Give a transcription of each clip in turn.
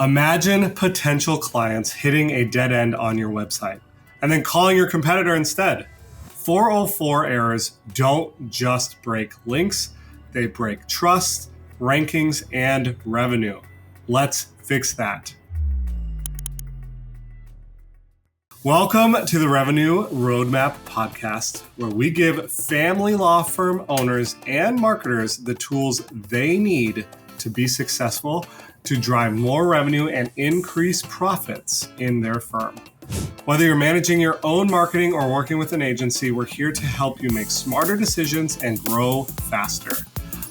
Imagine potential clients hitting a dead end on your website and then calling your competitor instead. 404 errors don't just break links, they break trust, rankings, and revenue. Let's fix that. Welcome to the Revenue Roadmap Podcast, where we give family law firm owners and marketers the tools they need to be successful, to drive more revenue and increase profits in their firm. Whether you're managing your own marketing or working with an agency, we're here to help you make smarter decisions and grow faster.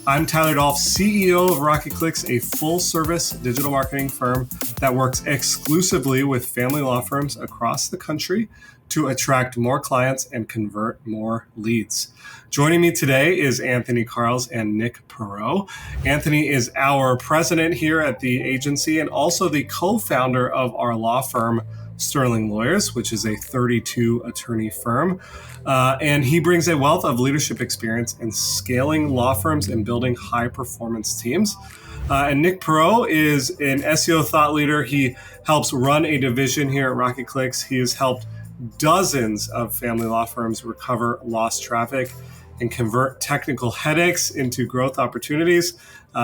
I'm Tyler Dolph, CEO of Rocket Clicks, a full-service digital marketing firm that works exclusively with family law firms across the country to attract more clients and convert more leads. Joining me today is Anthony Carls and Nick Perot. Anthony is our president here at the agency and also the co-founder of our law firm, Sterling Lawyers, which is a 32 attorney firm. And he brings a wealth of leadership experience in scaling law firms and building high performance teams. And Nick Perot is an SEO thought leader. He helps run a division here at Rocket Clicks. He has helped dozens of family law firms recover lost traffic and convert technical headaches into growth opportunities.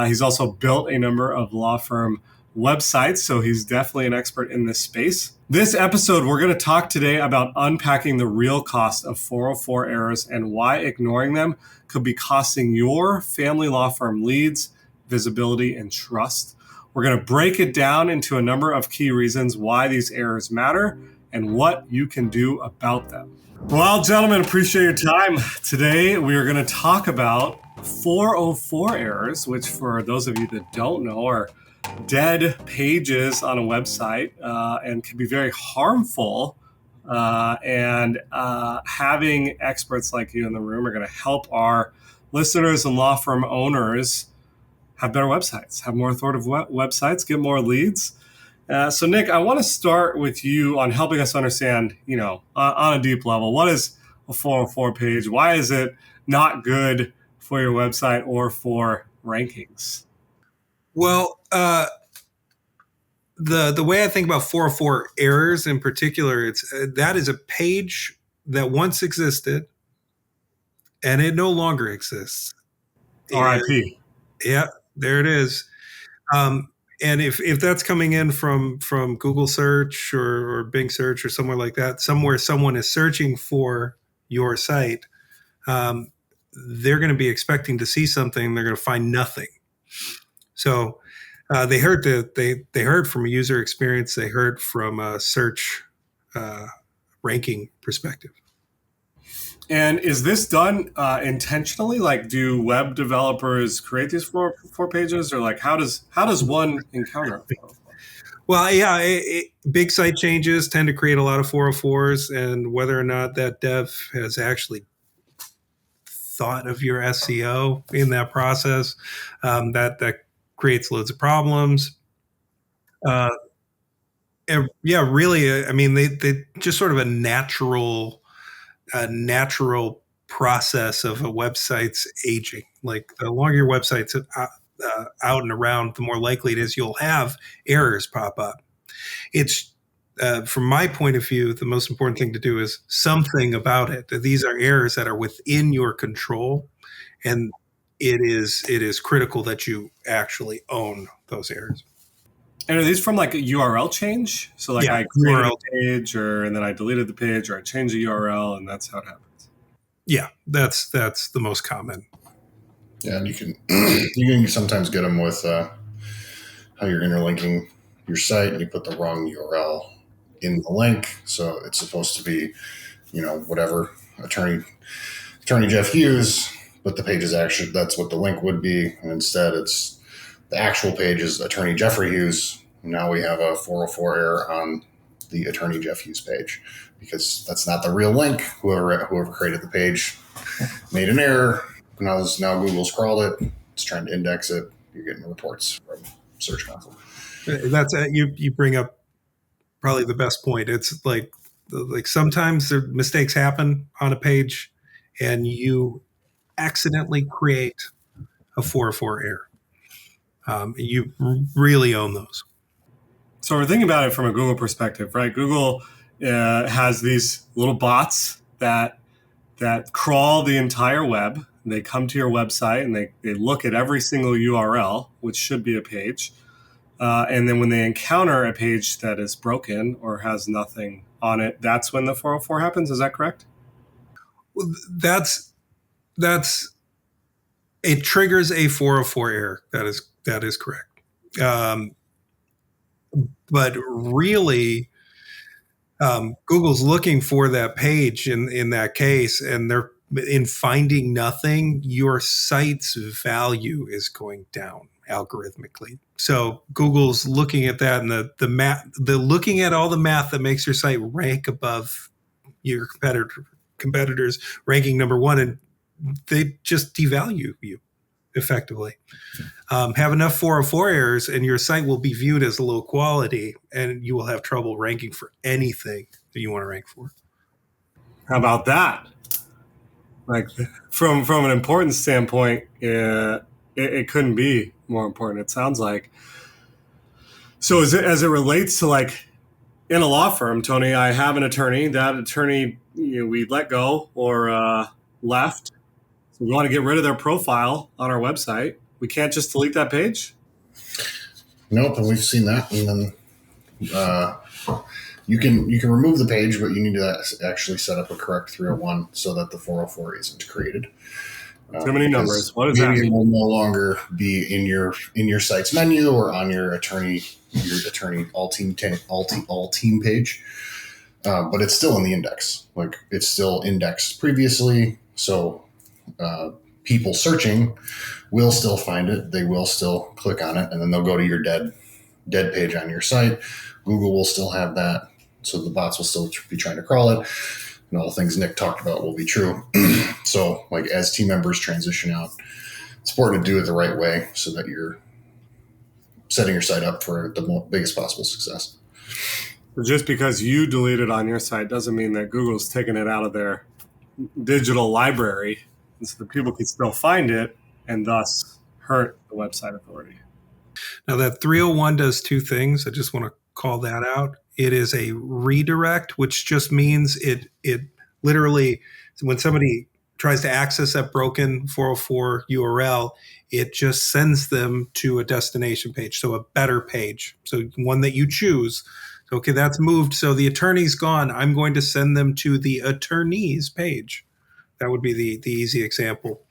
He's also built a number of law firm websites, so he's definitely an expert in this space. This episode, we're going to talk today about unpacking the real cost of 404 errors and why ignoring them could be costing your family law firm leads, visibility, and trust. We're going to break it down into a number of key reasons why these errors matter and what you can do about them. Well, gentlemen, appreciate your time. Today, we are going to talk about 404 errors, which for those of you that don't know are dead pages on a website and can be very harmful. And having experts like you in the room are going to help our listeners and law firm owners have better websites, have more authoritative websites, get more leads. So Nick, I want to start with you on helping us understand, on a deep level, what is a 404 page? Why is it not good for your website or for rankings? Well, the way I think about 404 errors in particular, that is a page that once existed and it no longer exists. RIP. Yeah, there it is. And if that's coming in from Google search or Bing search or somewhere like that, somewhere someone is searching for your site, they're going to be expecting to see something. They're going to find nothing. So they heard they heard from a user experience. They heard from a search ranking perspective. And is this done intentionally? Like, do web developers create these four pages, or like how does one encounter it? Well, yeah, big site changes tend to create a lot of 404s, and whether or not that dev has actually thought of your SEO in that process, that creates loads of problems. And yeah, really, I mean, they just sort of a natural process of a website's aging. Like the longer your website's out and around, the more likely it is you'll have errors pop up. It's from my point of view, the most important thing to do is something about it. These are errors that are within your control, and it is critical that you actually own those errors. And are these from like a URL change? So like I created a page and then I deleted the page, or I changed the URL, and that's how it happens. Yeah, that's the most common. Yeah, and you can sometimes get them with how you're interlinking your site and you put the wrong URL in the link. So it's supposed to be, whatever attorney Jeff Hughes, but the page is actually, that's what the link would be. And instead it's the actual page is attorney Jeffrey Hughes. Now we have a 404 error on the attorney Jeff Hughes page because that's not the real link. Whoever created the page made an error. Now Google's crawled it. It's trying to index it. You're getting reports from Search Console. That's you bring up probably the best point. It's like sometimes the mistakes happen on a page, and you accidentally create a 404 error. You really own those. So we're thinking about it from a Google perspective, right? Google has these little bots that crawl the entire web. They come to your website and they look at every single URL, which should be a page. And then when they encounter a page that is broken or has nothing on it, that's when the 404 happens. Is that correct? Well, it triggers a 404 error. That is correct. But really, Google's looking for that page in that case, and they're in finding nothing, your site's value is going down algorithmically. So Google's looking at that, and the math, they're looking at all the math that makes your site rank above your competitors ranking number one, and they just devalue you effectively. Have enough 404 errors and your site will be viewed as low quality, and you will have trouble ranking for anything that you want to rank for. How about that? Like from an importance standpoint, it couldn't be more important. It sounds like. So as it relates to like in a law firm, Tony, I have an attorney. That attorney, we let go or left. So we want to get rid of their profile on our website. We can't just delete that page. Nope, and we've seen that. And then you can remove the page, but you need to actually set up a correct 301 so that the 404 isn't created. Too many numbers. What does that mean? Maybe it will no longer be in your site's menu or on your attorney all team page, but it's still in the index. Like it's still indexed previously, so people searching will still find it. They will still click on it, and then they'll go to your dead page on your site. Google will still have that, so the bots will still be trying to crawl it. And all the things Nick talked about will be true. So, like as team members transition out, it's important to do it the right way so that you're setting your site up for the biggest possible success. Just because you delete it on your site doesn't mean that Google's taking it out of their digital library, and so that people can still find it and thus hurt the website authority. Now that 301 does two things. I just want to call that out. It is a redirect, which just means it literally, when somebody tries to access that broken 404 URL, it just sends them to a destination page, so a better page, so one that you choose. Okay, that's moved. So the attorney's gone. I'm going to send them to the attorney's page. That would be the easy example.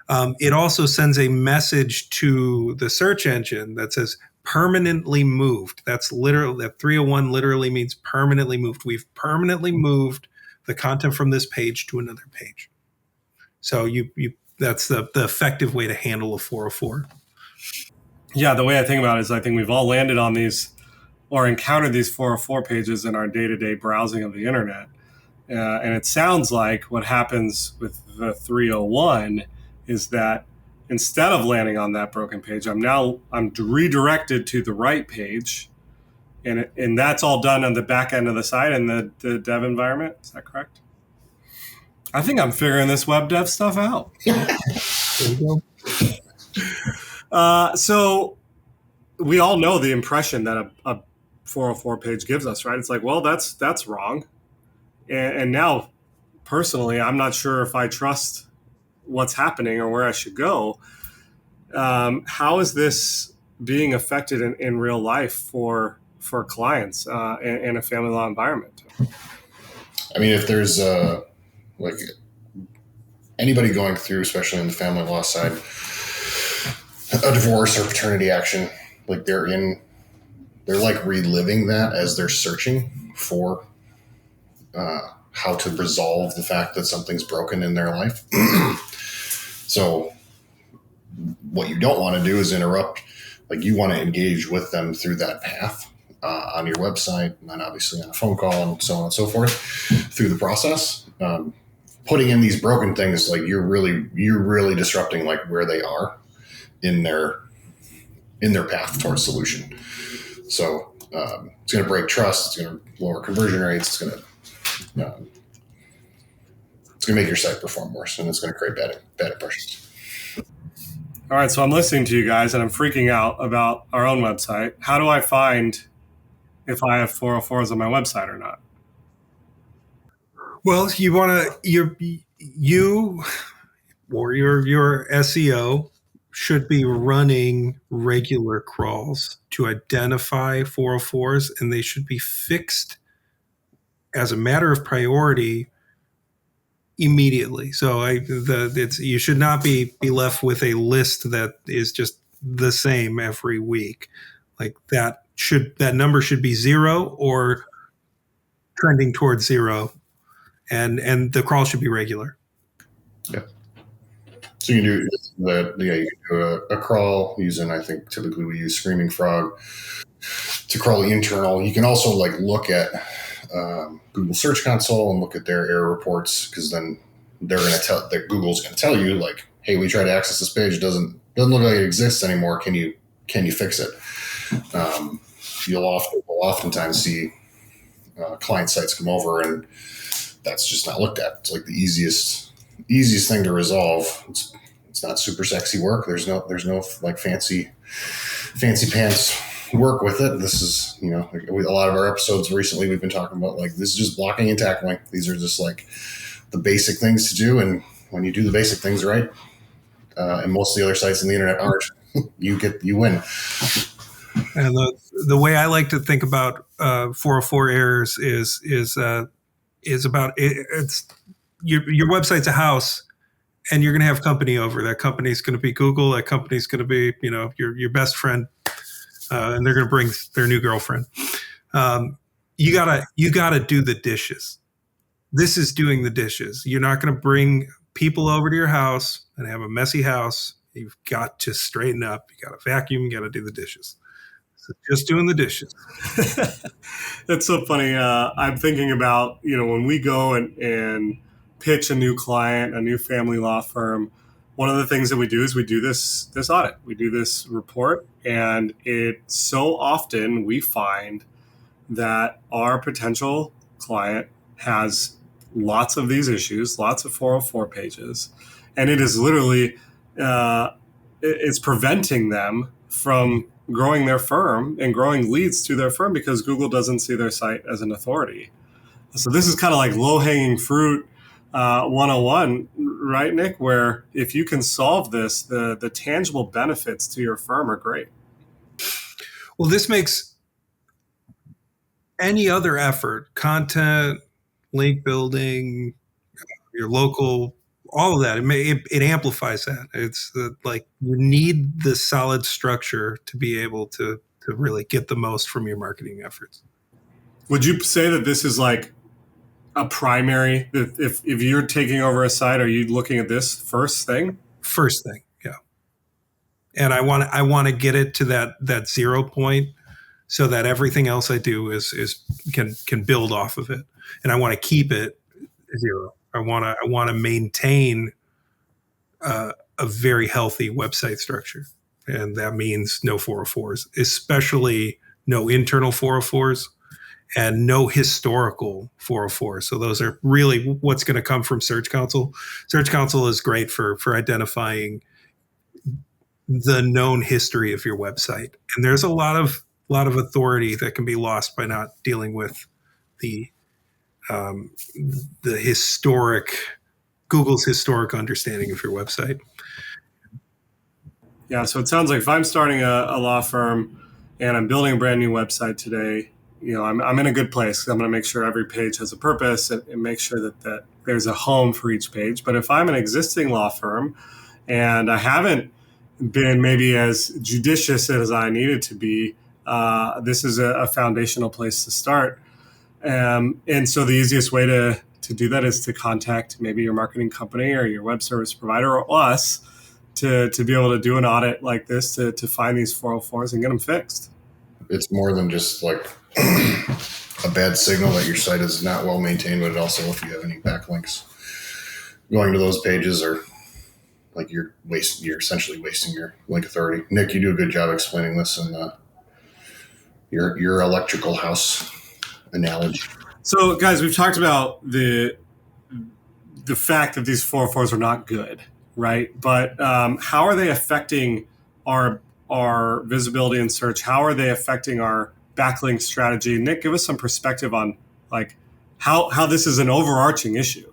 It also sends a message to the search engine that says permanently moved. That's literally, that 301 literally means permanently moved. We've permanently moved the content from this page to another page. So that's the effective way to handle a 404. Yeah, the way I think about it is I think we've all landed on these or encountered these 404 pages in our day-to-day browsing of the internet. And it sounds like what happens with the 301 is that instead of landing on that broken page, I'm redirected to the right page, and that's all done on the back end of the site and the dev environment. Is that correct? I think I'm figuring this web dev stuff out. There you go. So we all know the impression that a 404 page gives us, right? It's like, well, that's wrong. And now, personally, I'm not sure if I trust what's happening or where I should go. How is this being affected in real life for clients in a family law environment? I mean, if there's like anybody going through, especially on the family law side, a divorce or paternity action, like they're like reliving that as they're searching for how to resolve the fact that something's broken in their life. So what you don't want to do is interrupt. Like you want to engage with them through that path on your website, and then obviously on a phone call and so on and so forth through the process. Putting in these broken things, like you're really disrupting like where they are in their path towards solution. So it's going to break trust. It's going to lower conversion rates. It's going to make your site perform worse, and it's going to create bad impressions. All right, so I'm listening to you guys, and I'm freaking out about our own website. How do I find if I have 404s on my website or not? Well, you want to you or your SEO should be running regular crawls to identify 404s, and they should be fixed as a matter of priority immediately. So you should not be left with a list that is just the same every week. Like that number should be 0 or trending towards 0, and the crawl should be regular. Yeah. So you can do that. Yeah, you can do a crawl using, I think typically we use Screaming Frog to crawl the internal. You can also like look at Google Search Console and look at their error reports, because then they're going to tell that Google's going to tell you like, hey, we tried to access this page, doesn't look like it exists anymore. Can you fix it? You'll oftentimes see client sites come over and that's just not looked at. It's like the easiest thing to resolve. It's not super sexy work. There's no like fancy pants work with it. This is, with a lot of our episodes recently, we've been talking about like, this is just blocking and tackling. These are just like the basic things to do. And when you do the basic things right, and most of the other sites on the internet aren't, you win. And the way I like to think about 404 errors is about it's your website's a house, and you're going to have company over. That company's going to be Google. That company's going to be your best friend, and they're going to bring their new girlfriend. You gotta do the dishes. This is doing the dishes. You're not going to bring people over to your house and have a messy house. You've got to straighten up. You got to vacuum. You got to do the dishes. So just doing the dishes. That's so funny. I'm thinking about, when we go and pitch a new client, a new family law firm, one of the things that we do is we do this audit. We do this report, and so often we find that our potential client has lots of these issues, lots of 404 pages, and it is literally it's preventing them from growing their firm and growing leads to their firm because Google doesn't see their site as an authority. So this is kind of like low-hanging fruit 101, right, Nick? Where if you can solve this, the tangible benefits to your firm are great. Well, this makes any other effort, content, link building, your local, all of that, it amplifies that. It's like you need the solid structure to be able to really get the most from your marketing efforts. Would you say that this is like a primary, if you're taking over a site, are you looking at this first thing? First thing, yeah. And I want to get it to that 0 point so that everything else I do can build off of it. And I want to keep it 0. I want to maintain a very healthy website structure. And that means no 404s, especially no internal 404s. And no historical 404. So those are really what's going to come from Search Console. Search Console is great for identifying the known history of your website. And there's a lot of authority that can be lost by not dealing with the Google's historic understanding of your website. Yeah. So it sounds like if I'm starting a law firm and I'm building a brand new website today, I'm in a good place. I'm going to make sure every page has a purpose and make sure that there's a home for each page. But if I'm an existing law firm and I haven't been maybe as judicious as I needed to be, this is a foundational place to start. And so the easiest way to do that is to contact maybe your marketing company or your web service provider or us to be able to do an audit like this to find these 404s and get them fixed. It's more than just like a bad signal that your site is not well maintained, but also if you have any backlinks going to those pages, or like you're essentially wasting your link authority. Nick, you do a good job explaining this in your electrical house analogy. So guys, we've talked about the fact that these 404s are not good, right? But how are they affecting our visibility in search? How are they affecting our backlink strategy. Nick, give us some perspective on like how this is an overarching issue.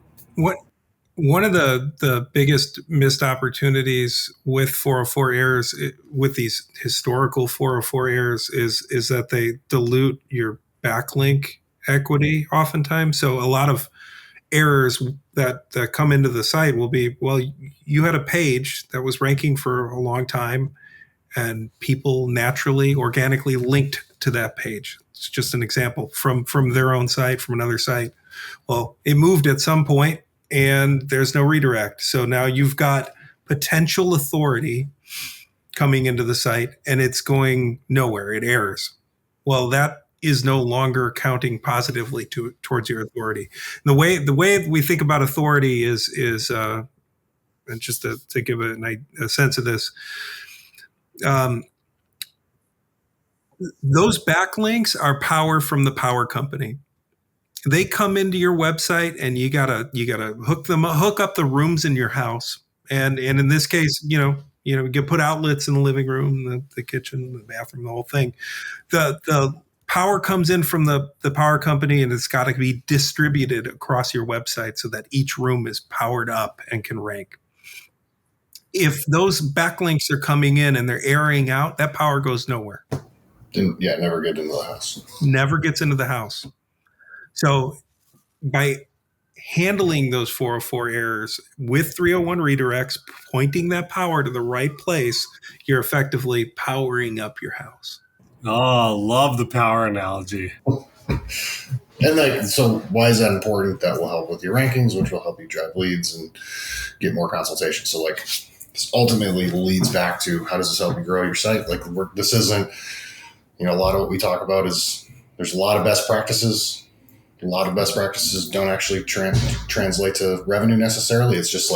One of the biggest missed opportunities with 404 errors, with these historical 404 errors, is that they dilute your backlink equity oftentimes. So a lot of errors that come into the site will be, well, you had a page that was ranking for a long time and people naturally, organically linked to that page. It's just an example from their own site, from another site. Well, it moved at some point and there's no redirect. So now you've got potential authority coming into the site and it's going nowhere. It errors. Well, that is no longer counting positively towards your authority. And the way we think about authority is and just to give a sense of this, those backlinks are power from the power company. They come into your website and you gotta hook up the rooms in your house. And in this case, you can put outlets in the living room, the kitchen, the bathroom, the whole thing. The power comes in from the power company and it's got to be distributed across your website so that each room is powered up and can rank. If those backlinks are coming in and they're airing out, that power goes nowhere. Never get into the house. Never gets into the house. So by handling those 404 errors with 301 redirects, pointing that power to the right place, you're effectively powering up your house. Oh, love the power analogy. And so why is that important? That will help with your rankings, which will help you drive leads and get more consultations. So this ultimately leads back to how does this help you grow your site? This isn't, a lot of what we talk about is there's a lot of best practices. A lot of best practices don't actually translate to revenue necessarily. It's just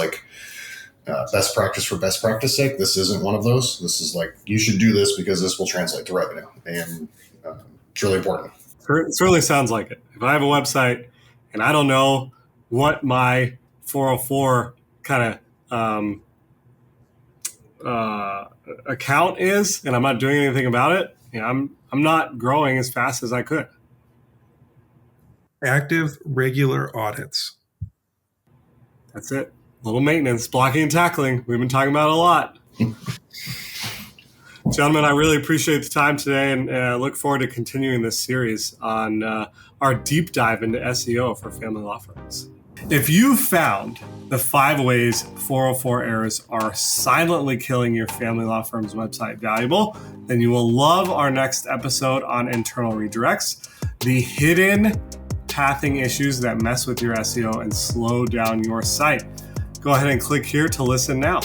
best practice for best practice sake. This isn't one of those. This is you should do this because this will translate to revenue. And it's really important. It certainly sounds like it. If I have a website and I don't know what my 404 kind of account is and I'm not doing anything about it, I'm not growing as fast as I could. Active, regular audits. That's it. Little maintenance, blocking and tackling. We've been talking about it a lot. Gentlemen, I really appreciate the time today and look forward to continuing this series on our deep dive into SEO for family law firms. If you found the 5 ways 404 errors are silently killing your family law firm's website valuable, then you will love our next episode on internal redirects, the hidden pathing issues that mess with your SEO and slow down your site. Go ahead and click here to listen now.